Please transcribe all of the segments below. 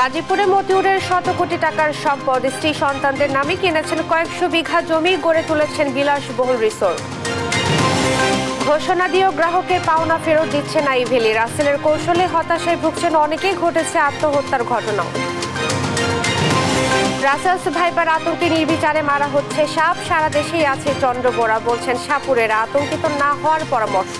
গাজীপুরে মতিউরের শত কোটি টাকার সম্পদ স্ত্রী সন্তানদের নামে কিনেছেন কয়েকশো বিঘা জমি, গড়ে তুলেছেন বিলাসবহুল রিসোর্ট। ঘোষণা দিয়েও গ্রাহকের পাওনা ফেরত দিচ্ছে না ইভেলি। রাসেলের কৌশলে হতাশায় ভুগছেন অনেকেই, ঘটেছে আত্মহত্যার ঘটনাও। রাসেলস ভাইপার আতঙ্কে নির্বিচারে মারা হচ্ছে সাপ, সারা দেশেই আছে চন্দ্রবোরা, বলছেন সাপুরেরা। আতঙ্কিত না হওয়ার পরামর্শ।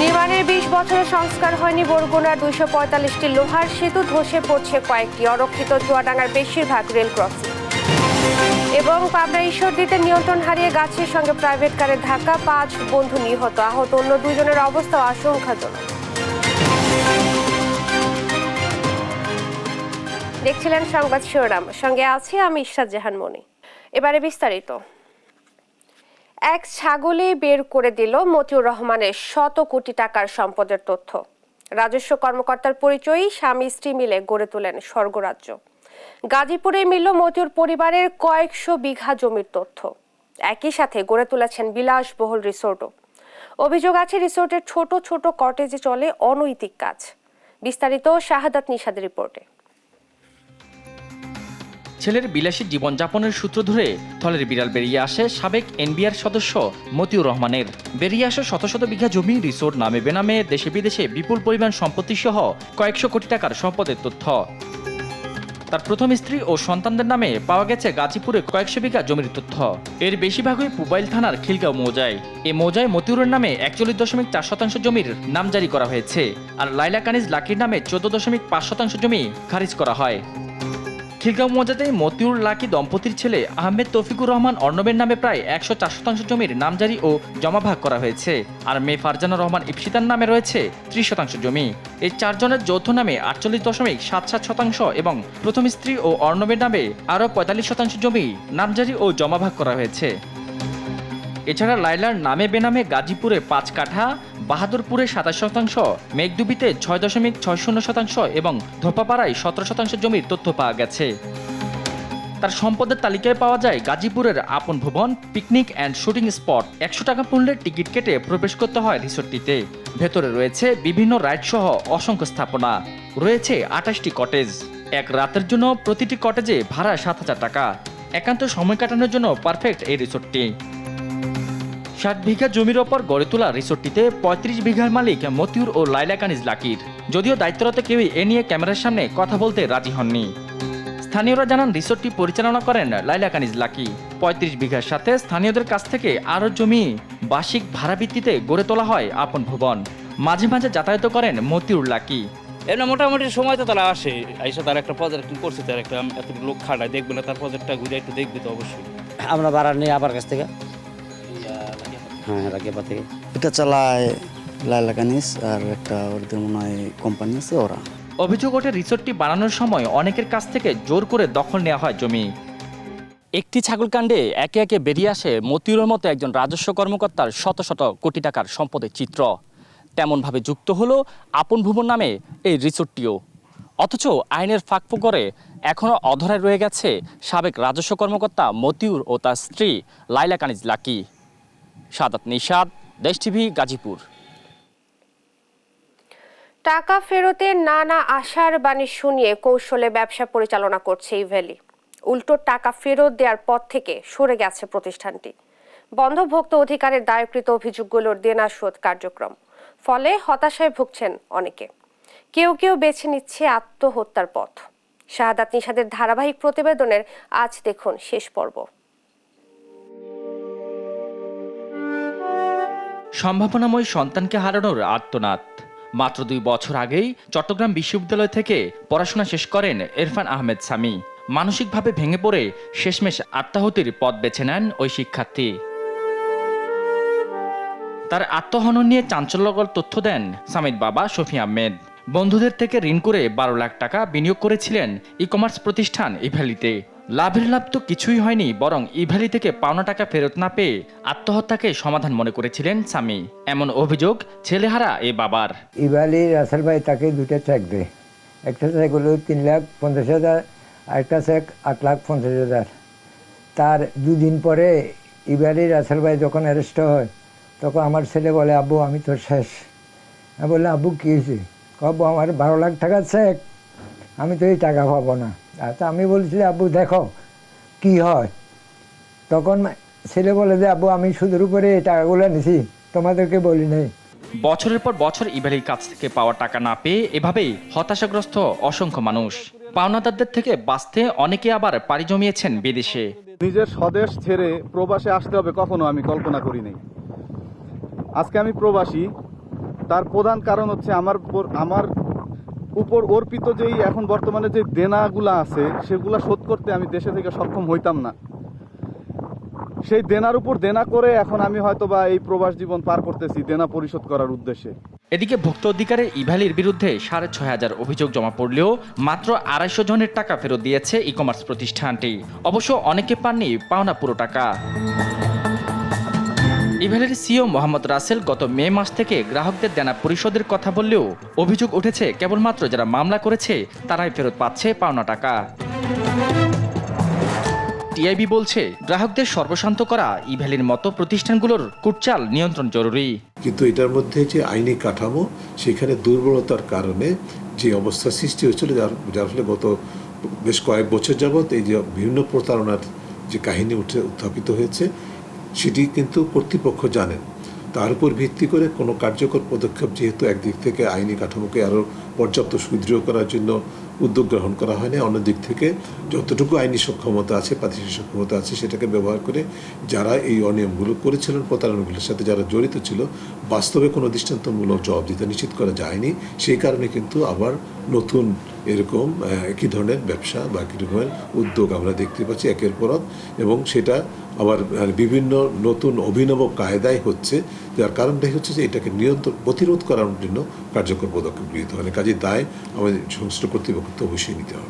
নির্মাণের 20 বছরে সংস্কার হয়নি বরগুনার 245টি লোহার সেতু, ধসে পড়ছে কয়েকটি। অরক্ষিত চুয়াডাঙ্গার বেশিরভাগ রেল ক্রসিং। এবং পাবনা ঈশ্বরদীতে নিয়ন্ত্রণ হারিয়ে গাছের সঙ্গে প্রাইভেট কারের ধাক্কা, 5 বন্ধু নিহত, আহত অন্য 2 জনের অবস্থা আশঙ্কাজনক। দেখছিলেন সংবাদ শিরোনাম, সঙ্গে আছি আমি ইশরাত জাহান মনি। এবারে বিস্তারিত। এক ছাগলে বের করে দিল মতিউর রহমানের শত কোটি টাকার সম্পদের তথ্য। রাজস্ব কর্মকর্তার পরিচয়ই স্বামী স্ত্রী মিলে গড়ে তোলেন স্বর্গরাজ্য। গাজীপুরে মিলল মতিউর পরিবারের কয়েকশো বিঘা জমির তথ্য। একই সাথে গড়ে তুলেছেন বিলাসবহুল রিসোর্টও। অভিযোগ আছে রিসোর্টের ছোট ছোট কটেজে চলে অনৈতিক কাজ। বিস্তারিত শাহাদাত নিশাদের রিপোর্টে। ছেলের বিলাসী জীবনযাপনের সূত্র ধরে থলের বিড়াল বেরিয়ে আসে সাবেক এনবিআর সদস্য মতিউর রহমানের। বেরিয়ে আসে শত শত বিঘা জমি, রিসোর্ট, নামে বেনামে দেশে বিদেশে বিপুল পরিমাণ সম্পত্তি সহ কয়েকশো কোটি টাকার সম্পদের তথ্য। তার প্রথম স্ত্রী ও সন্তানদের নামে পাওয়া গেছে গাজীপুরে কয়েকশো বিঘা জমির তথ্য। এর বেশিরভাগই পুবাইল থানার খিলগাঁও মৌজায়। এই মৌজায় মতিউরের নামে 41.4% জমির নাম জারি করা হয়েছে, আর লাইলা কানিজ লাকির নামে 14.5% জমি খারিজ করা হয়। খিলগাঁও মৌজাতে মতিউর লাকি দম্পতির ছেলে আহমেদ তৌফিকুর রহমান অর্ণবের নামে প্রায় 104% জমির নামজারি ও জমাভাগ করা হয়েছে, আর মেয়ে ফারজানা রহমান ইপসিতার নামে রয়েছে 30% জমি। এই 4 জনের যৌথ নামে 48.77% এবং প্রথম স্ত্রী ও অর্ণবের নামে আরও 45% জমি নামজারি ও জমাভাগ করা হয়েছে। এছাড়া লাইলার নামে বেনামে গাজীপুরে 5 কাঠা, বাহাদুরপুরে 27%, মেঘদুবিতে 6.60% এবং ধোপাপাড়ায় 17% জমির তথ্য পাওয়া গেছে। তার সম্পদের তালিকায় পাওয়া যায় গাজীপুরের আপন ভবন, পিকনিক অ্যান্ড শুটিং স্পট। 100 টাকা মূল্যের টিকিট কেটে প্রবেশ করতে হয় রিসোর্টটিতে। ভেতরে রয়েছে বিভিন্ন রাইড সহ অসংখ্য স্থাপনা। রয়েছে 28টি কটেজ। এক রাতের জন্য প্রতিটি কটেজে ভাড়া 7,000 টাকা। একান্ত সময় কাটানোর জন্য পারফেক্ট এই রিসোর্টটি। 60 বিঘা জমির ওপর গড়ে তোলা রিসোর্টটিতে 35 বিঘার মালিক মতিউর ও লাইলা কানিজ লাকির। যদিও দায়িত্বরত কেউই এ নিয়ে ক্যামেরার সামনে কথা বলতে রাজি হননি। স্থানীয়রা জানান রিসোর্টটি পরিচালনা করেন লাইলা কানিজ লাকি। 35 বিঘার সাথে স্থানীয়দের কাছ থেকে আরও জমি বার্ষিক ভাড়া ভিত্তিতে গড়ে তোলা হয় আপন ভবন। মাঝে মাঝে যাতায়াত করেন মতিউর লাকি। এমনি মোটামুটি সময় তো তারা আসে, আইসা তার একটা প্রজেক্ট করছে, তার একটা এত লোক খাটায় দেখবে না, তার প্রজেক্টটা ঘুরে একটু দেখবে তো অবশ্যই। আমরা ভাড়া নিই আবার কাছ থেকে। হ্যাঁ, রাগেপা থেকে এটা চালায় লাইলা কানিস, আর একটা ওদের মনে হয় কোম্পানি আছে ওরা। অভিযোগ ওঠে রিসোর্টটি বানানোর সময় অনেকের কাছ থেকে জোর করে দখল নেওয়া হয় জমি। একটি ছাগলকাণ্ডে একে একে বেরিয়ে আসে মতিউরের মতো একজন রাজস্ব কর্মকর্তার শত শত কোটি টাকার সম্পদের চিত্র। তেমনভাবে যুক্ত হলো আপন ভুবন নামে এই রিসোর্টটিও। অথচ আইনের ফাঁকফোকরে এখনও অধরায় রয়ে গেছে সাবেক রাজস্ব কর্মকর্তা মতিউর ও তার স্ত্রী লাইলা কানিজ লাকি। শাহাদাত নিশাদ, দেশ টিভি, গাজীপুর। টাকা ফেরতে নানা আশার বাণী শুনিয়ে কৌশলে ব্যবসা পরিচালনা করছে ইভেলি। উল্টো টাকা ফেরত দেওয়ার পথ থেকে সরে গেছে প্রতিষ্ঠানটি। বন্ধ ভোক্তা অধিকারের দায়েরকৃত অভিযোগগুলোর দেনা শোধ কার্যক্রম। ফলে হতাশায় ভুগছেন অনেকে। কেউ কেউ বেছে নিচ্ছে আত্মহত্যার পথ। শাহাদাত নিশাদের ধারাবাহিক প্রতিবেদনের আজ দেখুন শেষ পর্ব। সম্ভাবনাময় সন্তানকে হারানোর আর্তনাদ। মাত্র 2 বছর আগেই চট্টগ্রাম বিশ্ববিদ্যালয় থেকে পড়াশোনা শেষ করেন ইরফান আহমেদ সামি। মানসিকভাবে ভেঙে পড়ে শেষমেশ আত্মাহুতির পথ বেছে নেন ওই শিক্ষার্থী। তার আত্মহনন নিয়ে চাঞ্চল্যকর তথ্য দেন সামির বাবা শফি আহমেদ। বন্ধুদের থেকে ঋণ করে 12 লাখ টাকা বিনিয়োগ করেছিলেন ই-কমার্স প্রতিষ্ঠান ইভ্যালিতে। লাভের লাভ তো কিছুই হয়নি, বরং ইভ্যালি থেকে পাওনা টাকা ফেরত না পেয়ে আত্মহত্যাকে সমাধান মনে করেছিলেন সামি। এমন অভিযোগ ছেলেহারা এ বাবার। ইভ্যালি রাসেল ভাই তাকে 2টা চেক দেয়। একটা চেক হলো 3,50,000, আরেকটা চেক 8,50,000। তার 2 দিন পরে ইভ্যালি রাসেল ভাই যখন অ্যারেস্ট হয়, তখন আমার ছেলে বলে, আব্বু আমি তো শেষ। আমি বললাম, আব্বু কী হয়েছে? আব্বু আমার 12 লাখ টাকা চেক আমি তো এই টাকা পাবো না। আচ্ছা, আমি বলছি আব্বু দেখো কি হয়। তখন ছেলে বলে যে আব্বু আমি সুদের উপরে এই টাকাগুলো নিছি, তোমাদেরকে বলি নাই। বছরের পর বছর ইভ্যালির কাছ থেকে পাওয়া টাকা না পেয়ে এভাবেই হতাশাগ্রস্ত অসংখ্য মানুষ। পাওনাদারদের থেকে বাঁচতে অনেকে আবার পাড়ি জমিয়েছেন বিদেশে। নিজের স্বদেশ ছেড়ে প্রবাসে আসতে হবে কখনো আমি কল্পনা করি নাই। আজকে আমি প্রবাসী, তার প্রধান কারণ হচ্ছে আমার উপর অর্পিত যেই এখন বর্তমানে যে দেনাগুলা আছে সেগুলা শোধ করতে আমি দেশে থেকে সক্ষম হইতাম না। সেই দেনার উপর দেনা করে এখন আমি হয়তোবা এই প্রবাস জীবন পার করতেছি দেনা পরিশোধ করার উদ্দেশ্যে। এদিকে ভুক্ত অধিকারের ইভ্যালির বিরুদ্ধে 6,500 অভিযোগ জমা পড়লেও মাত্র 250 জনের টাকা ফেরত দিয়েছে ই কমার্স প্রতিষ্ঠানটি। অবশ্য অনেকে পাননি পাওনা পুরো টাকা। ইভ্যালির সিও মোহাম্মদ রাসেল গত মে মাস থেকে গ্রাহকদের দেনা পরিশোধের কথা বললেও অভিযোগ উঠেছে কেবলমাত্র যারা মামলা করেছে তারাই ফেরত পাচ্ছে পাওনা টাকা। টিআইবি বলছে গ্রাহকদের সর্বশান্ত করা ইভ্যালির মতো প্রতিষ্ঠানগুলোর কুটচাল নিয়ন্ত্রণ জরুরি। কিন্তু এটার মধ্যে যে আইনি কাঠামো সেখানে দুর্বলতার কারণে যে অবস্থা সৃষ্টি হয়েছিল যার ফলে গত বেশ কয়েক বছর যাবৎ এই যে বিভিন্ন প্রতারণার যে কাহিনী উত্থাপিত হয়েছে সেটি কিন্তু কর্তৃপক্ষ জানেন। তার উপর ভিত্তি করে কোনো কার্যকর পদক্ষেপ যেহেতু একদিক থেকে আইনি কাঠামোকে আরও পর্যাপ্ত সুদৃঢ় করার জন্য উদ্যোগ গ্রহণ করা হয়নি, অন্যদিক থেকে যতটুকু আইনি সক্ষমতা আছে প্রাতিষ্ঠানিক সক্ষমতা আছে সেটাকে ব্যবহার করে যারা এই অনিয়মগুলো করেছিলেন, প্রতারণাগুলোর সাথে যারা জড়িত ছিল বাস্তবে কোনো দৃষ্টান্তমূলক জবাবদিহিতা নিশ্চিত করা যায়নি। সেই কারণে কিন্তু আবার নতুন এরকম একই ধরনের ব্যবসা বা একই রকমের উদ্যোগ আমরা দেখতে পাচ্ছি একের পর এক, এবং সেটা আবার বিভিন্ন নতুন অভিনব কায়দায় হচ্ছে, যার কারণটাই হচ্ছে যে এটাকে প্রতিরোধ করার জন্য কার্যকর পদক্ষেপ গৃহীত হয়। কাজের দায় আমাদের সংশ্লিষ্ট কর্তৃপক্ষকে অবশ্যই নিতে হবে।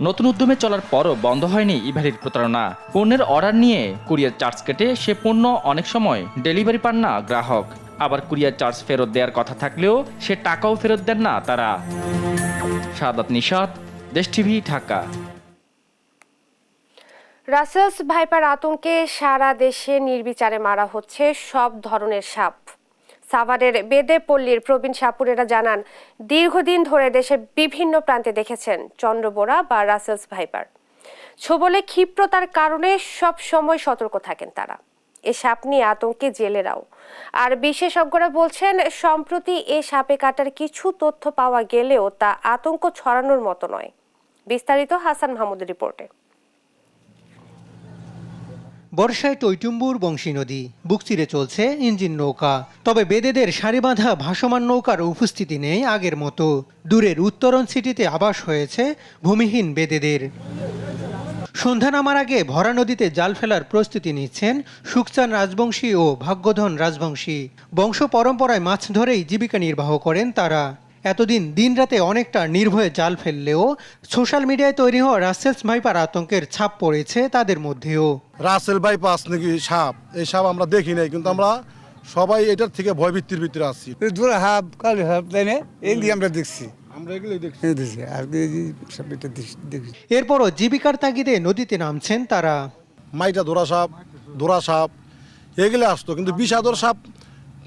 নতুন উদ্যমে চলার পরও বন্ধ হয়নি ইভ্যালির প্রতারণা। পণ্যের অর্ডার নিয়ে কুরিয়ার চার্জ কেটে সে পণ্য অনেক সময় ডেলিভারি পান না গ্রাহক। আবার কুরিয়ার চার্জ ফেরত দেওয়ার কথা থাকলেও সে টাকাও ফেরত দেন না তারা। শাহাদাত নিশাত, দেশ টিভি, ঢাকা। রাসেলস ভাইপার আতঙ্কে সারা দেশে নির্বিচারে মারা হচ্ছে সব ধরনের সাপ। সাভারের বেদেপল্লীর প্রবীণ সাপুরেরা জানান দীর্ঘদিন ধরে দেশের বিভিন্ন প্রান্তে দেখেছেন চন্দ্রবোরা বা রাসেলস ভাইপার। ছোবলে ক্ষিপ্রতার কারণে সব সময় সতর্ক থাকেন তারা। এ সাপ নিয়ে আতঙ্কে জেলেরাও। আর বিশেষজ্ঞরা বলছেন সম্প্রতি এ সাপে কাটার কিছু তথ্য পাওয়া গেলেও তা আতঙ্ক ছড়ানোর মতো নয়। বিস্তারিত হাসান মাহমুদের রিপোর্টে। বর্ষায় টৈটুম্বুর বংশী নদী, বুক চিরে চলছে ইঞ্জিন নৌকা। তবে বেদেদের সারি বাঁধা ভাসমান নৌকার উপস্থিতি নেই আগের মতো। দূরের উত্তরণ সিটিতে আবাস হয়েছে ভূমিহীন বেদেদের। সন্ধ্যা নামার আগে ভরা নদীতে জাল ফেলার প্রস্তুতি নিচ্ছেন সুখচান রাজবংশী ও ভাগ্যধন রাজবংশী। বংশ পরম্পরায় মাছ ধরেই জীবিকা নির্বাহ করেন তারা। এতদিন দিনরাতে অনেকটা নির্ভয়ে জাল ফেললেও সোশ্যাল মিডিয়ায় তৈরি হওয়া রাসেলস ভাইপার আতঙ্কের ছাপ পড়েছে তাদের মধ্যেও। রাসেল ভাইপার নাকি সাপ, এই সাপ আমরা দেখি নাই, কিন্তু আমরা সবাই এটার থেকে ভয়ভীতির ভিতরে আসছি। আমরা দেখছি, আমরা এগুলোই দেখছি। এরপরও জীবিকার তাগিদে নদীতে নামছেন তারা। মাইটা ধরা সাপ এগুলো আসতো, কিন্তু বিষাদর সাপ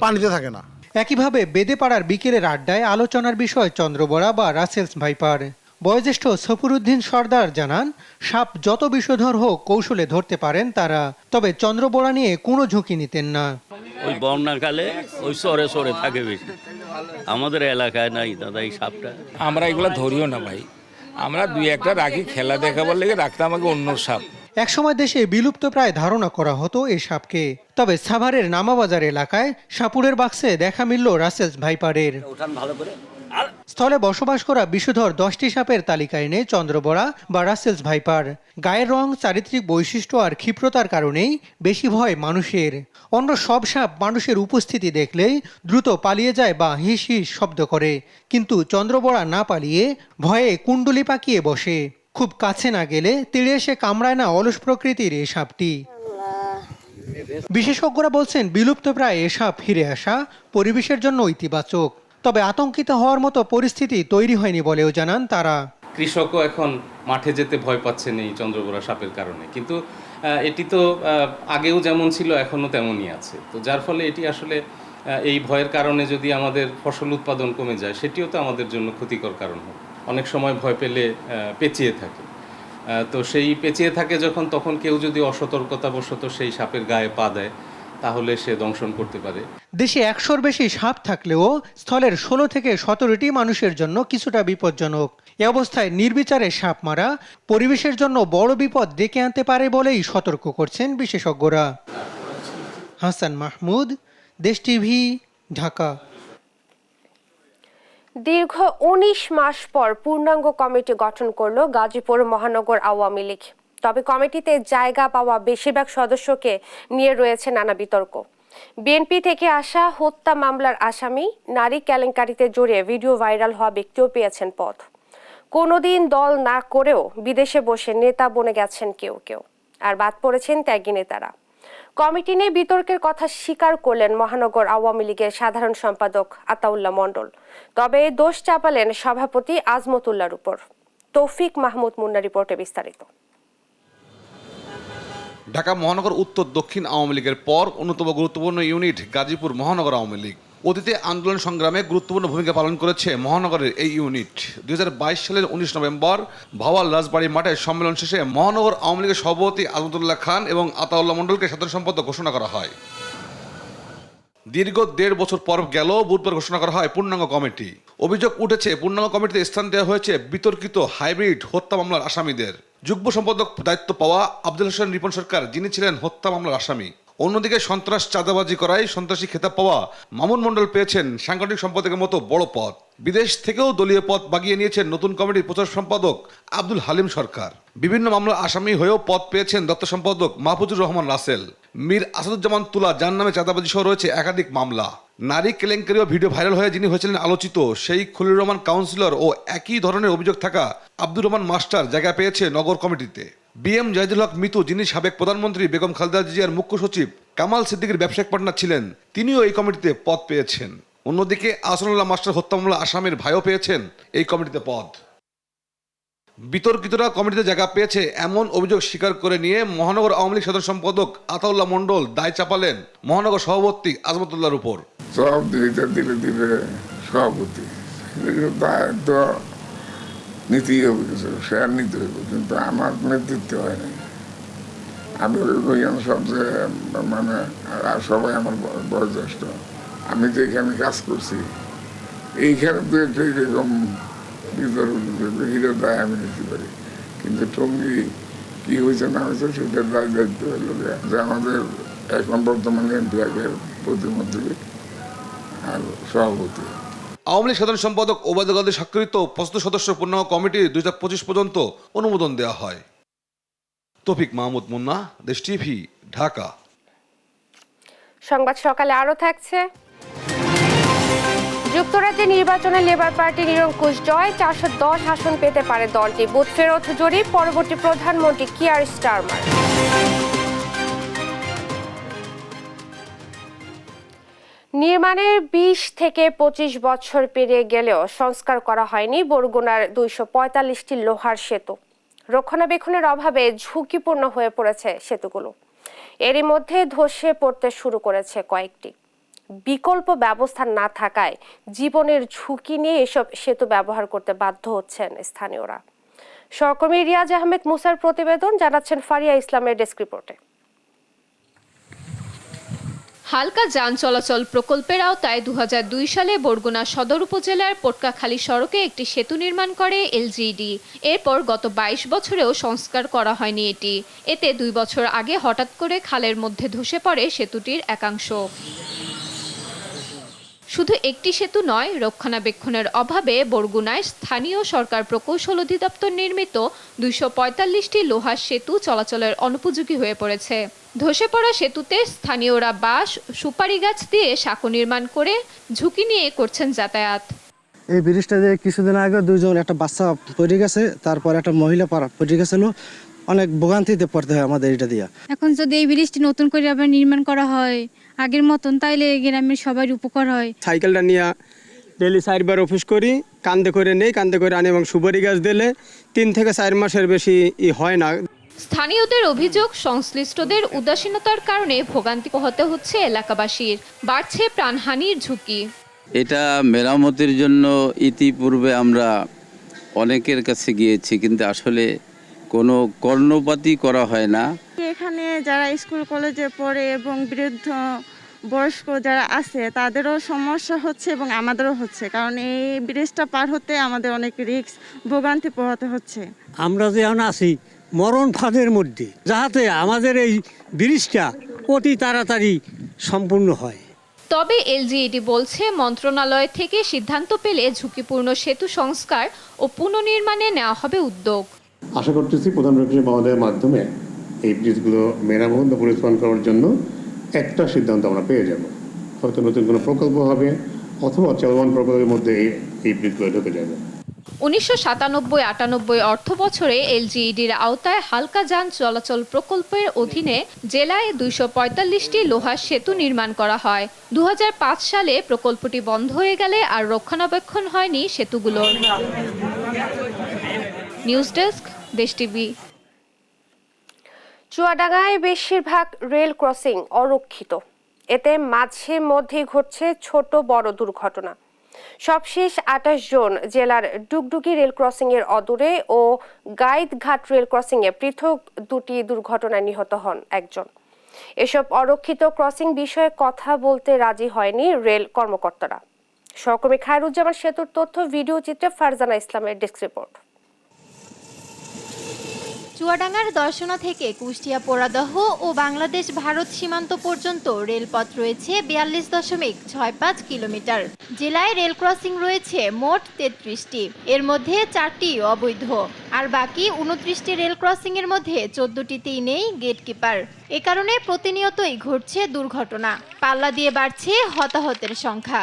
পানিতে থাকে না। একইভাবে বেদেপাড়ার বিকেলের আড্ডায় আলোচনার বিষয় চন্দ্রবোরা বা রাসেলস ভাইপার। বয়োজ্যেষ্ঠ সফিরুদ্দিন সর্দার জানান সাপ যত বিষধর হোক কৌশলে ধরতে পারেন তারা, তবে চন্দ্রবোরা নিয়ে কোনো ঝুঁকি নিতেন না। ওই বন্যাকালে ওই সরে সরে থাকে বেশি, আমাদের এলাকায় নাই দাদা এই সাপটা। আমরা এগুলো ধরিও না ভাই, আমরা দুই একটা রাখি খেলা দেখাবার লেগে রাখতাম আগে অন্য সাপ। একসময় দেশে বিলুপ্ত প্রায় ধারণা করা হতো এই সাপকে, তবে সাভারের নামাবাজার এলাকায় সাপুরের বাক্সে দেখা মিলল রাসেলস ভাইপারের। স্থলে বসবাস করা বিষধর 10টি সাপের তালিকায় নেই চন্দ্রবোরা বা রাসেলস ভাইপার। গায়ের রং, চারিত্রিক বৈশিষ্ট্য আর ক্ষিপ্রতার কারণেই বেশি ভয় মানুষের। অন্য সব সাপ মানুষের উপস্থিতি দেখলেই দ্রুত পালিয়ে যায় বা হিস হিস শব্দ করে, কিন্তু চন্দ্রবোরা না পালিয়ে ভয়ে কুণ্ডলি পাকিয়ে বসে। খুব কাছে না গেলে তীরে এসে কামড়ায় না অলস প্রকৃতির এই সাপটি। বিশেষজ্ঞরা বলছেন বিলুপ্ত প্রায় এ সাপ ফিরে আসা পরিবেশের জন্য ইতিবাচক, তবে আতঙ্কিত হওয়ার মতো পরিস্থিতি তৈরি হয়নি বলেও জানান তারা। কৃষকও এখন মাঠে যেতে ভয় পাচ্ছেন এই চন্দ্রবোরা সাপের কারণে, কিন্তু এটি তো আগেও যেমন ছিল এখনও তেমনই আছে। তো যার ফলে এটি আসলে এই ভয়ের কারণে যদি আমাদের ফসল উৎপাদন কমে যায় সেটিও তো আমাদের জন্য ক্ষতিকর কারণ হবে। অনেক সময় ভয় পেলে পেঁচিয়ে থাকে। তো সেই পেঁচিয়ে থাকে যখন, তখন কেউ যদি অসতর্কতাবশত সেই সাপের গায়ে পা দেয় তাহলে সে দংশন করতে পারে। দেশে 100-র বেশি সাপ থাকলেও স্থলের 16 থেকে 17টি মানুষের জন্য কিছুটা বিপজ্জনক। এ অবস্থায় নির্বিচারে সাপ মারা পরিবেশের জন্য বড় বিপদ ডেকে আনতে পারে বলেই সতর্ক করছেন বিশেষজ্ঞরা। হাসান মাহমুদ, দেশ টিভি, ঢাকা। দীর্ঘ 19 মাস পর পূর্ণাঙ্গ কমিটি গঠন করল গাজীপুর মহানগর আওয়ামী লীগ। তবে কমিটিতে জায়গা পাওয়া বেশিরভাগ সদস্যকে নিয়ে রয়েছে নানা বিতর্ক। বিএনপি থেকে আসা হত্যা মামলার আসামি, নারী কেলেঙ্কারিতে জড়িয়ে ভিডিও ভাইরাল হওয়া ব্যক্তিও পেয়েছেন পদ। কোনোদিন দল না করেও বিদেশে বসে নেতা বনে গেছেন কেউ কেউ, আর বাদ পড়েছেন ত্যাগী নেতারা। কমিটি নিয়ে বিতর্কের কথা স্বীকার করলেন মহানগর আওয়ামী লীগের সাধারণ সম্পাদক আতাউল্লাহ মণ্ডল। তবে দোষ চাপালেন সভাপতি আজমতুল্লাহর উপর। তৌফিক মাহমুদ মুন্না রিপোর্টে বিস্তারিত। ঢাকা মহানগর উত্তর দক্ষিণ আওয়ামী লীগের পর অন্যতম গুরুত্বপূর্ণ ইউনিট গাজীপুর মহানগর আওয়ামী লীগ। অতীতে আন্দোলন সংগ্রামে গুরুত্বপূর্ণ ভূমিকা পালন করেছে মহানগরের এই ইউনিট। 2022 সালের 19 নভেম্বর ভাওয়াল রাজবাড়ী মাঠে সম্মেলন শেষে মহানগর আওয়ামী লীগের সভাপতি আজমতুল্লাহ খান এবং আতাউল্লাহ মণ্ডলকে সাধারণ সম্পাদক ঘোষণা করা হয়। দীর্ঘ 1.5 বছর পর গেল বুধবার ঘোষণা করা হয় পূর্ণাঙ্গ কমিটি। অভিযোগ উঠেছে পূর্ণাঙ্গ কমিটিতে স্থান দেওয়া হয়েছে বিতর্কিত হাইব্রিড হত্যা মামলার আসামিদের। যুগ্ম সম্পাদক দায়িত্ব পাওয়া আব্দুল হোসেন রিপন সরকার, যিনি ছিলেন হত্যা মামলার আসামি। অন্যদিকে সন্ত্রাস চাঁদাবাজি করায় সন্ত্রাসী খেতাব পাওয়া মামুন মণ্ডল পেয়েছেন সাংগঠনিক সম্পাদকের মতো বড় পদ। বিদেশ থেকেও দলীয় পদ বাগিয়ে নিয়েছেন নতুন কমিটির প্রচার সম্পাদক আব্দুল হালিম সরকার। বিভিন্ন মামলার আসামি হয়েও পদ পেয়েছেন দপ্তর সম্পাদক মাহফুজুর রহমান রাসেল। মীর আসাদুজ্জামান তুলা, যার নামে চাঁদাবাজি সহ রয়েছে একাধিক মামলা। নারী কেলেঙ্কারি ভিডিও ভাইরাল হয়ে যিনি হয়েছিলেন আলোচিত, সেই খলিলুর রহমান কাউন্সিলর ও একই ধরনের অভিযোগ থাকা আব্দুর রহমান মাস্টার জায়গা পেয়েছে নগর কমিটিতে। বিএম জাহিদুল হক মিতু, যিনি সাবেক প্রধানমন্ত্রী বেগম খালেদা জিয়ার মুখ্য সচিব কামাল সিদ্দিকীর ব্যবসায়িক পার্টনার ছিলেন, তিনিও এই কমিটিতে পদ পেয়েছেন। অন্যদিকে আহসানুল্লাহ মাস্টার হত্যা মামলা আসামির ভাইও পেয়েছেন এই কমিটিতে পদ। বিতর্কিতরা কমিটিতে জায়গা পেয়েছে এমন অভিযোগ স্বীকার করে নিয়ে মহানগর আওয়ামী লীগ সাধারণ সম্পাদক আতাউল্লাহ মণ্ডল দায় চাপালেন মহানগর সভাপতি আজমতুল্লাহর উপর। সব দিলে সভাপতি দায়িত্ব নিতেই হবে, কিছু শেয়ার নিতে হবে, কিন্তু আমার নেতৃত্ব হয় না। আমি সবচেয়ে মানে সবাই আমার বয়োজ্যেষ্ঠ। আমি তো এখানে কাজ করছি, এইখানে তো এরকম দায় আমি নিতে পারি, কিন্তু টঙ্গী কি হয়েছে না হয়েছে সেটার দায়িত্ব হলো যে আমাদের এখন বর্তমানে এমপি আগের প্রতিমন্ত্রী আর সভাপতি। আওয়ামী লীগ সাধারণ সম্পাদক ওবায়দুল কাদের স্বাক্ষরিত 75 সদস্য পূর্ণাঙ্গ কমিটি 2025 পর্যন্ত অনুমোদন দেওয়া হয়। তৌফিক মাহমুদ মুন্না, দেশ টিভি, ঢাকা। সংবাদ সকালে আরো থাকছে। যুক্তরাজ্যে নির্বাচনে লেবার পার্টি নিরঙ্কুশ জয়, 410 আসন পেতে পারে দলটি। বুথ ফেরত জরিপ, পরবর্তী প্রধানমন্ত্রী কিয়ার স্টারমার। নির্মাণের 20 থেকে 25 বছর পেরিয়ে গেলেও সংস্কার করা হয়নি বরগুনার 245টি লোহার সেতু। রক্ষণাবেক্ষণের অভাবে ঝুঁকিপূর্ণ হয়ে পড়েছে সেতুগুলো। এরই মধ্যে ধসে পড়তে শুরু করেছে কয়েকটি। বিকল্প ব্যবস্থা না থাকায় জীবনের ঝুঁকি নিয়ে এসব সেতু ব্যবহার করতে বাধ্য হচ্ছেন স্থানীয়রা। সহকর্মী রিয়াজ আহমেদ মুসার প্রতিবেদন, জানাচ্ছেন ফারিয়া ইসলামের ডেস্ক রিপোর্টে। হালকা যান চলাচল প্রকল্পের আওতায় 2002 সালে বরগুনা সদর উপজেলার পটকাখালী সড়কে একটি সেতু নির্মাণ করে এলজিইডি। এরপর গত 22 বছরেও সংস্কার করা হয়নি এটি। এতে 2 বছর আগে হঠাৎ করে খালের মধ্যে ধসে পড়ে সেতুটির একাংশ। শুধু একটি সেতু নয়, রক্ষণাবেক্ষণের অভাবে বরগুনায় স্থানীয় সরকার প্রকৌশল অধিদপ্তর নির্মিত 245টি লোহার সেতু চলাচলের অনুপযোগী হয়ে পড়েছে। ধসে পড়া সেতুতে স্থানীয়রা বাঁশ, সুপারি গাছ দিয়ে সাঁকো নির্মাণ করে ঝুঁকি নিয়ে করছেন যাতায়াত। এই ব্রিজটা দিয়ে কিছুদিন আগে একটা বাচ্চা পড়ে গেছে, তারপর একটা মহিলা পড়ে গেছিল। অনেক ভোগান্তিতে পড়তে হয় আমাদের এটা দিয়া। এখন যদি এই ব্রিজটি নতুন করে আবার নির্মাণ করা হয় আগের মতন, তাইলে গ্রামের সবাই উপকার হয়। সাইকেলটা নিয়ে ডেলি 4 বার অফিস করি, কান্দে করে নেই, কান্দে করে আনি এবং সুপারি গাছ দিলে 3 থেকে 4 মাসের বেশি হয় না। স্থানীয়দের অভিযোগ, সংশ্লিষ্টদের উদাসীনতার কারণে ভোগান্তি পোহাতে হচ্ছে এলাকাবাসীর। বাড়ছে প্রাণহানির ঝুঁকি। এটা মেরামতের জন্য ইতিপূর্বে আমরা অনেকের কাছে গিয়েছি, কিন্তু আসলে কোনো কর্ণপাতই করা হয় না। এখানে যারা স্কুল কলেজে পড়ে এবং বৃদ্ধ বয়স্ক যারা আছে তাদেরও সমস্যা হচ্ছে এবং আমাদেরও হচ্ছে, কারণ এই ব্রিজটা পার হতে আমাদের অনেক রিস্ক ভোগান্তি পোহাতে হচ্ছে। আমরা যে এখন আছি মরণ ফাঁদের মধ্যে, যাতে আমাদের এই ব্রিজটা অতি তাড়াতাড়ি সম্পূর্ণ হয়। তবে এলজিইডি বলছে মন্ত্রণালয় থেকে সিদ্ধান্ত পেলে ঝুঁকিপূর্ণ সেতু সংস্কার ও পুনর্নির্মাণে নেওয়া হবে উদ্যোগ। আশা করতেছি প্রধানমন্ত্রী মহোদয়ের মাধ্যমে এই ব্রিজগুলো মেরামত বা পরিচালনা করার জন্য একটা সিদ্ধান্ত আমরা পেয়ে যাব। হয়তো নতুন কোনো প্রকল্প হবে অথবা চলমান প্রকল্পের মধ্যে এই ব্রিজগুলো ঢুকে যাবে। 1997-98 অর্থ বছরে এলজিইডির আওতায় হালকা যান চলাচল প্রকল্পের অধীনে জেলায় 245টি লোহার সেতু নির্মাণ করা হয়। 2005 সালে প্রকল্পটি বন্ধ হয়ে গেলে আর রক্ষণাবেক্ষণ হয়নি সেতুগুলোর। নিউজ ডেস্ক, দেশ টিভি। চুয়াডাঙ্গায় বেশিরভাগ রেল ক্রসিং অরক্ষিত, এতে মাঝে মধ্যেই ঘটছে ছোট বড় দুর্ঘটনা। সবশেষ 28 জন জেলার ডুগডুগি রেল ক্রসিং এর অদূরে ও গাইদঘাট রেল ক্রসিং এ পৃথক দুটি দুর্ঘটনায় নিহত হন একজন। এসব অরক্ষিত ক্রসিং বিষয়ে কথা বলতে রাজি হয়নি রেল কর্মকর্তারা। সহকর্মী খায়রুজ্জামান সেতুর তথ্য, ভিডিও চিত্রে ফারজানা ইসলামের ডেস্ক রিপোর্ট। চুয়াডাঙ্গার দর্শনা থেকে কুষ্টিয়া পোড়াদহ ও বাংলাদেশ ভারত সীমান্ত পর্যন্ত রেলপথ রয়েছে 42.65 কিলোমিটার। জেলায় রেল ক্রসিং রয়েছে মোট 33টি, এর মধ্যে 4টি অবৈধ, আর বাকি 29টি রেল ক্রসিং এর মধ্যে 14টিতেই নেই গেটকিপার। এ কারণে প্রতিনিয়তই ঘটছে দুর্ঘটনা, পাল্লা দিয়ে বাড়ছে হতাহতের সংখ্যা।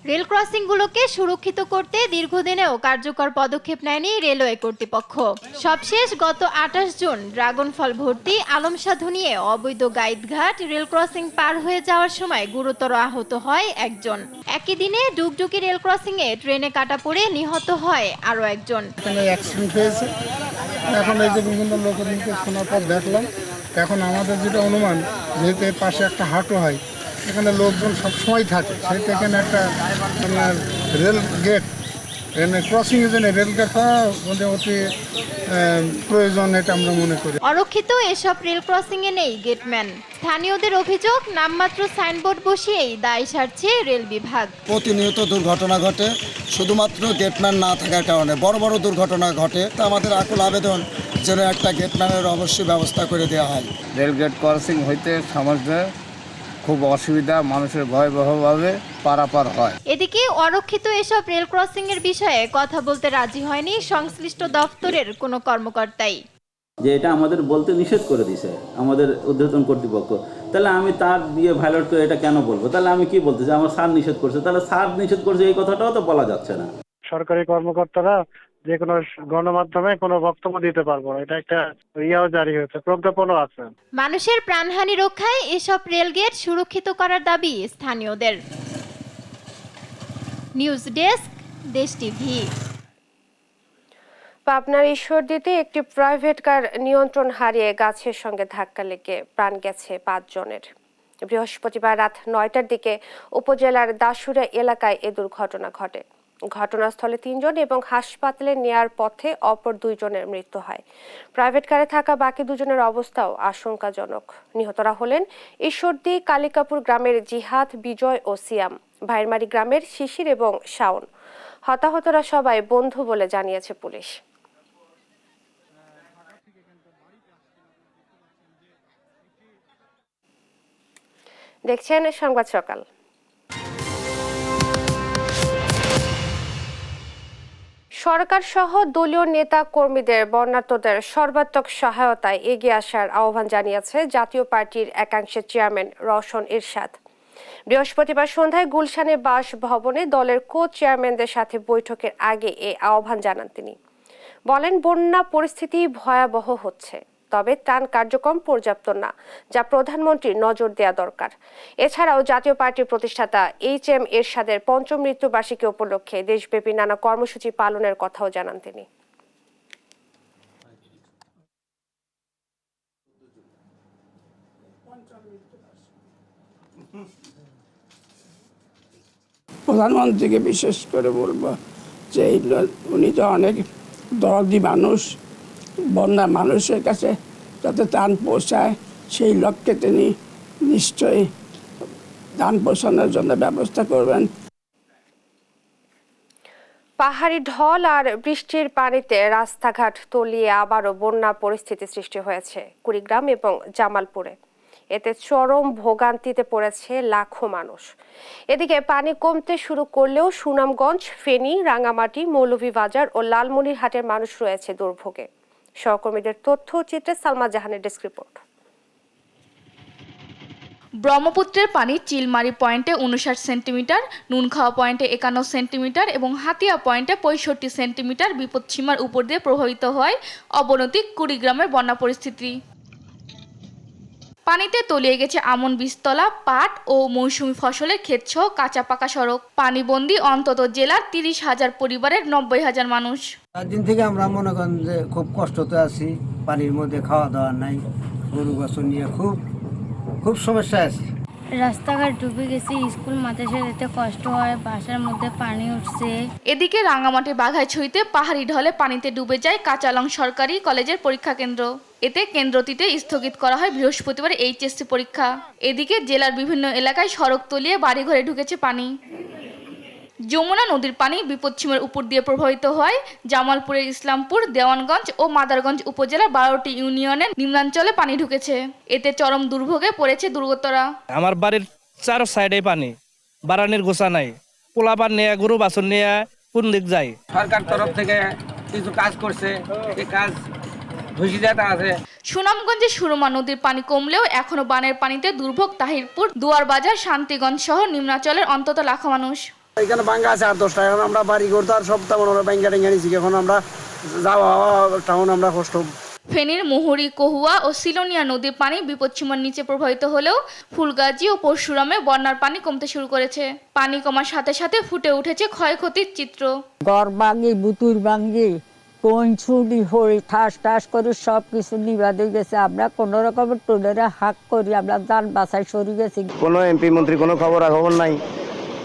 রেল ক্রসিংগুলোকে সুরক্ষিত করতে দীর্ঘদিনেও কার্যকর পদক্ষেপ নেয়নি রেলওয়ে কর্তৃপক্ষ। সবশেষ গত 28 জুন ড্রাগন ফল ভর্তি আলম সাধু নিয়ে অবৈধ গাইদঘাট রেল ক্রসিং পার হয়ে যাওয়ার সময় গুরুতর আহত হয় একজন। একই দিনে ডুগডুগি রেল ক্রসিং এ ট্রেনে কাটা পড়ে নিহত হয় আরও একজন। অ্যাক্সিডেন্ট হয়েছে, এখন এই যে বিভিন্ন লোকের মুখে শোনার পর দেখলাম, এখন আমাদের যেটা অনুমান, যেহেতু এর পাশে একটা হাটও হয়, এখানে লোকজন সবসময় থাকে, সেটা এখানে একটা আপনার রেল গেট ক্রসিংয়ের জন্য রেল গেট হওয়া অতি প্রয়োজন, এটা আমরা মনে করি। অরক্ষিত এসব রেল ক্রসিং এ নেই গেটম্যান। স্থানীয়দের অভিযোগ, নামমাত্র সাইনবোর্ড বসিয়েই দায় সারছে রেল বিভাগ। প্রতিনিয়ত দুর্ঘটনা ঘটে, শুধুমাত্র গেটম্যান না থাকার কারণে বড় বড় দুর্ঘটনা ঘটে। তা আমাদের আকুল আবেদন যেন একটা গেটম্যানের অবশ্যই ব্যবস্থা করে দেওয়া হয়। রেল গেট ক্রসিং হইতে সমাজে খুব অসুবিধা, মানুষের ভয়াবহভাবে পারাপার হয়। এদিকে অরক্ষিত এসব রেল ক্রসিং এর বিষয়ে কথা বলতে রাজি হয়নি সংশ্লিষ্ট দপ্তরের কোনো কর্মকর্তাই। যে এটা আমাদের বলতে নিষেধ করে দিছে আমাদের ঊর্ধ্বতন কর্তৃপক্ষ, তাহলে আমি তার দিয়ে ভায়োলেট করে এটা কেন বলবো? তাহলে আমি কি বলতে চাই? আমার স্যার নিষেধ করছে, তাহলে স্যার নিষেধ করছে এই কথাটাও তো বলা যাচ্ছে না। সরকারি কর্মকর্তারা যে কোনো গণমাধ্যমে কোনো বক্তব্য দিতে পারবো না, এটা একটা ইয়াও জারি হয়েছে, প্রজ্ঞাপনও আছে। মানুষের প্রাণহানি রক্ষায় এসব রেলগেট সুরক্ষিত করার দাবি স্থানীয়দের। নিউজ ডেস্ক, দেশ টিভি। পাবনার ঈশ্বরদীতে একটি প্রাইভেট কার নিয়ন্ত্রণ হারিয়ে গাছের সঙ্গে ধাক্কা লেগে প্রাণ গেছে 5 জনের। বৃহস্পতিবার রাত 9টার দিকে উপজেলার দাসুরা এলাকায় এ দুর্ঘটনা ঘটে। ঘটনাস্থলে 3 জন এবং হাসপাতালে নেয়ার পথে অপর 2 জনের মৃত্যু হয়। প্রাইভেট কারে থাকা বাকি 2 জনের অবস্থাও আশঙ্কাজনক। নিহতরা হলেন ঈশ্বরদী কালিকাপুর গ্রামের জিহাদ, বিজয় ও সিয়াম, ভাইরমারি গ্রামের শিশির এবং শাওন। হতাহতরা সবাই বন্ধু বলে জানিয়েছে পুলিশ। দেখছেন সংবাদ সকাল। সরকার সহ দলীয় নেতা কর্মীদের বন্যার্তদের সর্বাত্মক সহায়তায় এগিয়ে আসার আহ্বান জানিয়েছে জাতীয় পার্টির একাংশের চেয়ারম্যান রওশন এরশাদ। বৃহস্পতিবার সন্ধ্যায় গুলশানে বাসভবনে দলের কো চেয়ারম্যানদের সাথে বৈঠকের আগে এই আহ্বান জানান তিনি। বলেন, বন্যা পরিস্থিতি ভয়াবহ হচ্ছে, তবে ত্রাণ কার্যক্রম পর্যাপ্ত না, যা প্রধানমন্ত্রীর নজর দেওয়া দরকার। এছাড়াও জাতীয় পার্টির প্রতিষ্ঠাতা HM এরশাদের ৫ম মৃত্যুবার্ষিকী উপলক্ষে দেশব্যাপী নানা কর্মসূচি পালনের কথাও জানান তিনি। প্রধানমন্ত্রীকে বিশেষ করে বলবো যে উনি তো অনেক দরদি মানুষ, বন্যা মানুষের কাছে যাতে ত্রাণ পৌঁছায় সেই লক্ষ্যে তিনি নিশ্চয়ই ত্রাণ পৌঁছানোর জন্য ব্যবস্থা করবেন। পাহাড়ি ঢল আর বৃষ্টির পানিতে রাস্তাঘাট তলিয়ে আবারও বন্যা পরিস্থিতি সৃষ্টি হয়েছে কুড়িগ্রাম এবং জামালপুরে। এতে চরম ভোগান্তিতে পড়েছে লাখো মানুষ। এদিকে পানি কমতে শুরু করলেও সুনামগঞ্জ, ফেনী, রাঙামাটি, মৌলভীবাজার ও লালমনিরহাটের মানুষ রয়েছে দুর্ভোগে। সহকর্মীদের তথ্য চিত্রে সালমা জাহানের ডেস্ক রিপোর্ট। ব্রহ্মপুত্রের পানি চিলমারি পয়েন্টে 59 সেন্টিমিটার, নুনখাওয়া পয়েন্টে 51 সেন্টিমিটার এবং হাতিয়া পয়েন্টে 65 সেন্টিমিটার বিপদসীমার উপর দিয়ে প্রভাবিত হয় অবনতি কুড়িগ্রামের বন্যা পরিস্থিতি। পানিতে তলিয়ে গেছে আমন বীজতলা, পাট ও মৌসুমী ফসলের ক্ষেতসহ কাঁচা পাকা সড়ক। পানিবন্দী অন্তত জেলার 30,000 পরিবারের 90,000 মানুষ। 4 দিন থেকে আমরা মনে করেন যে খুব কষ্টতে আছি, পানির মধ্যে খাওয়া দাওয়া নাই, গরু বাছুর নিয়ে খুব সমস্যা আছে। রাস্তাঘাট ডুবে গেছে, স্কুল মাদ্রাসা যেতে কষ্ট হয়, বাসার মধ্যে পানি উঠছে। এদিকে রাঙ্গামাটি বাঘাইছড়িতে পাহাড়ি ঢলে পানিতে ডুবে যায় কাঁচালং সরকারি কলেজের পরীক্ষা কেন্দ্র। এতে কেন্দ্রটিতে স্থগিত করা হয় বৃহস্পতিবার এইচএসসি পরীক্ষা। এদিকে জেলার বিভিন্ন এলাকায় সড়ক তলিয়ে বাড়িঘরে ঢুকেছে পানি। যমুনা নদীর পানি বিপদসীমার উপর দিয়ে প্রবাহিত হয় জামালপুরের ইসলামপুর, দেওয়ানগঞ্জ ও মাদারগঞ্জ উপজেলার 12টি ইউনিয়নের নিম্নাঞ্চলে পানি ঢুকেছে। এতে চরম দুর্ভোগে পড়েছে দুর্গতরা। আমার বাড়ির 4 সাইডে পানি, বারানের গোছা নাই, পোলাপান নিয়ে গরু বাছুর নিয়ে কোন দিক যায়। সরকার তরফ থেকে কিছু কাজ করছে, এই কাজ ধুষিজাতা আছে। সুনামগঞ্জে সুরমা নদীর পানি কমলেও এখনো বানের পানিতে দুর্ভোগ তাহিরপুর, দুয়ারবাজার, শান্তিগঞ্জ সহ নিম্নাঞ্চলের অন্তত লাখো মানুষ। এখানে বাঙ্গা আছে 8-10টা, এখন আমরা বাড়ি করতে আর সব তেমন আমরা ব্যাঙ্গা টেঙ্গা নিচ্ছি, এখন আমরা যাওয়া টাউন আমরা কষ্ট। ফেনীর মুহুরী, কহুয়া ও সিলোনিয়া নদীর পানি বিপদসীমার নিচে প্রবাহিত হলেও ফুলগাজী ও পরশুরামে বন্যার পানি কমতে শুরু করেছে। পানি কমার সাথে সাথে ফুটে উঠেছে ক্ষয়ক্ষতির চিত্র। ঘর ভাঙি, বুতুর ভাঙি, কোন ছুটি হয়ে ঠাস ঠাস করে সব কিছু নিবাদ হয়ে গেছে। আমরা কোনো রকমের টোলেরা হাক করি, আমরা যান বাসায় সরে গেছি। কোনো এমপি মন্ত্রী কোনো খবর নাই।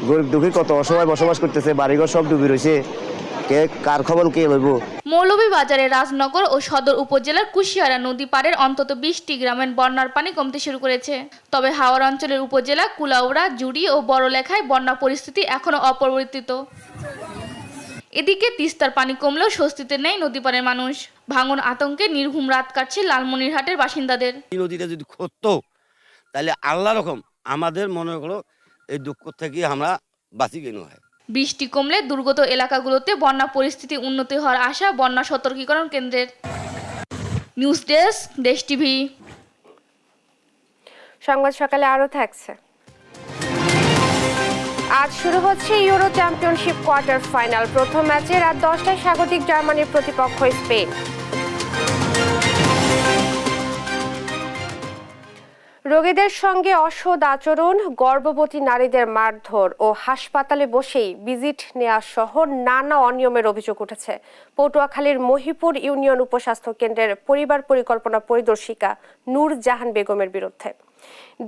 গরিব দুঃখী কত অসহায় বসবাস করতেছে, বাড়িঘর সব ডুবে রয়েছে, কে কার খবর কে লইব। মৌলভীবাজারের রাজনগর ও সদর উপজেলার কুশিয়ারা নদী পাড়ের অন্তত 20টি গ্রামের বন্যার পানি কমতে শুরু করেছে। তবে হাওড় অঞ্চলের উপজেলা কুলাউড়া, জুড়ি ও বড়লেখায় বন্যা পরিস্থিতি এখনো অপরিবর্তিত। এদিকে তিস্তার পানি কমলেও স্বস্তিতে নেই নদীপাড়ের মানুষ। ভাঙন আতঙ্কে নির্ঘুম রাত কাটছে লালমনিরহাটের বাসিন্দাদের। এই নদীটা যদি খুঁজতো তাহলে আল্লাহ রকম আমাদের মনে হলো এই দুঃখ থেকে আমরা বাঁচি গেল হয়। বৃষ্টি কমলে দুর্গত এলাকাগুলোতে বন্যা পরিস্থিতি উন্নতি হওয়ার আশা বন্যা সতর্কীকরণ কেন্দ্রের। নিউজ ডেস্ক, দেশ টিভি। সংবাদ সকালে আরো থাকছে। আজ শুরু হচ্ছে ইউরো চ্যাম্পিয়নশিপ কোয়ার্টার ফাইনাল। প্রথম ম্যাচে রাত 10টায় স্বাগতিক জার্মানির প্রতিপক্ষ স্পেন। রোগীদের সঙ্গে অসৎ আচরণ, গর্ভবতী নারীদের মারধর ও হাসপাতালে বসেই ভিজিট নেওয়া সহ নানা অনিয়মের অভিযোগ উঠেছে পটুয়াখালীর মহিপুর ইউনিয়ন উপস্বাস্থ্য কেন্দ্রের পরিবার পরিকল্পনা পরিদর্শিকা নূর জাহান বেগমের বিরুদ্ধে।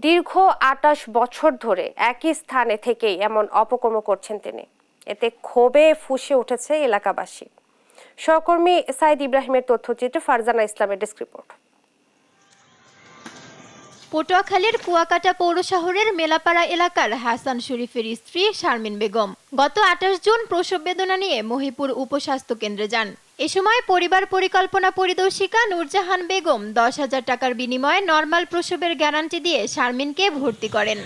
দীর্ঘ 28 বছর ধরে একই স্থানে থেকেই এমন অপকর্ম করছেন তিনি। এতে ক্ষোভে ফুঁসে উঠেছে এলাকাবাসী। সহকর্মী সাইদ ইব্রাহিমের তথ্যচিত্রে ফারজানা ইসলামের ডেস্ক রিপোর্ট। পটুয়াখালীর কুয়াকাটা পৌর শহরের মেলাপাড়া এলাকার হাসান শরীফের স্ত্রী শারমিন বেগম গত 28 জুন প্রসব বেদনা নিয়ে মহিপুর উপস্বাস্থ্য কেন্দ্রে যান। এ সময় পরিবার পরিকল্পনা পরিদর্শিকা নূরজাহান বেগম 10,000 টাকার বিনিময়ে নর্মাল প্রসবের গ্যারান্টি দিয়ে শারমিনকে ভর্তি করেন।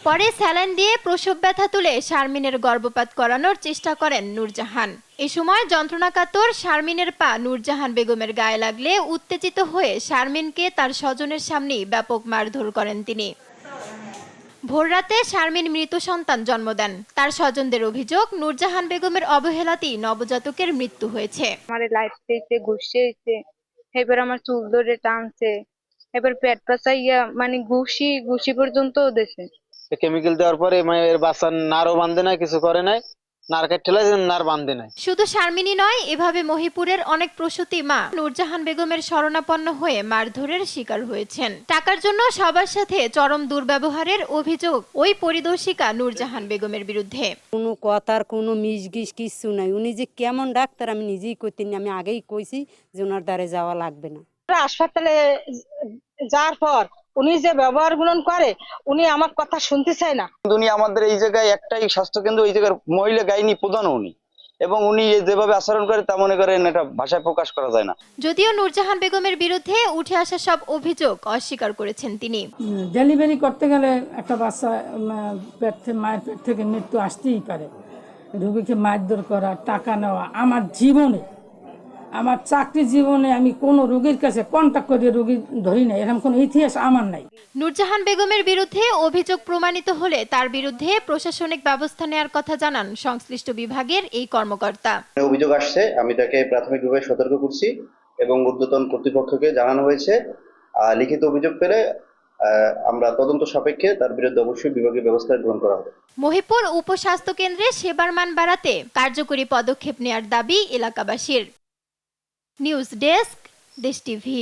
পরে স্যালাইন দিয়ে প্রসব ব্যথা তুলে শারমিনের গর্ভপাত করানোর চেষ্টা করেন নূরজাহান। এ সময় যন্ত্রণাকাতর শারমিনের পা নূরজাহান বেগমের গায়ে লাগলে উত্তেজিত হয়ে শারমিনকে তার স্বজনের সামনেই ব্যাপক মারধর করেন তিনি। ভোররাতে শারমিন মৃত সন্তান জন্ম দেন। তার স্বজনদের অভিযোগ নূরজাহান বেগমের অবহেলাতেই নবজাতকের মৃত্যু হয়েছে। আমার লাইট দিতে ঘুষে এবার আমার চুল ধরে টানছে, এবার পেট পাচাইয়া মানে ঘুষি পর্যন্ত দেশে কেমিক্যাল দেওয়ার পরে মায়ের বাচ্চা নাড়ও বাঁধে না, কিছু করে নাই, নারকেল ঠেলা নার বান্ধে নাই। শুধু শারমিনী নয়, এভাবে মহিপুরের অনেক প্রসূতি মা নূরজাহান বেগমের শরণাপন্ন হয়ে মারধরের শিকার হয়েছেন। টাকার জন্য সবার সাথে চরম দুর্ব্যবহারের অভিযোগ ওই পরিদর্শিকা নূরজাহান বেগমের বিরুদ্ধে। কোনো কথার কোনো মিসগিস কিছু নাই। উনি যে কেমন ডাক্তার আমি নিজেই করতে আমি আগেই কইছি যে ওনার দ্বারে যাওয়া লাগবে না। হাসপাতালে যাওয়ার পর উনি যে ব্যবহার গুণন করে, উনি আমার কথা শুনতে চায় না। উনি আমাদের এই জায়গায় একটাই স্বাস্থ্যকেন্দ্র, ওই জায়গার মহিলা গাইনি প্রধান উনি, এবং উনি যেভাবে আচরণ করে তা মনে করেন এটা ভাষায় প্রকাশ করা যায় না। যদিও নূরজাহান বেগমের বিরুদ্ধে উঠে আসা সব অভিযোগ অস্বীকার করেছেন তিনি। ডেলিভারি করতে গেলে একটা বাচ্চা মায়ের পেট থেকে মৃত্যু আসতেই পারে। রোগীকে মারধর করা, টাকা নেওয়া, আমার জীবনে, আমার চাকরি জীবনে আমি কোনো রোগীর কাছে কন্টাক্ট করে রোগী ধরি না, এরকম কোনো ইতিহাস আমার নাই। নূরজাহান বেগমের বিরুদ্ধে অভিযোগ প্রমাণিত হলে তার বিরুদ্ধে প্রশাসনিক ব্যবস্থা নেওয়ার কথা জানান সংশ্লিষ্ট বিভাগের এই কর্মকর্তা। অভিযোগ আসছে, আমি তাকে প্রাথমিকভাবে সতর্ক করছি এবং ঊর্ধ্বতন কর্তৃপক্ষকে জানানো হয়েছে। লিখিত অভিযোগ পেলে আমরা তদন্ত সাপেক্ষে তার বিরুদ্ধে অবশ্যই বিভাগীয় ব্যবস্থা গ্রহণ করা হবে। মহিপুর উপস্বাস্থ্য কেন্দ্রে সেবার মান বাড়াতে কার্যকরী পদক্ষেপ নেওয়ার দাবি এলাকাবাসীর। নিউজ ডেস্ক, দেশ টিভি।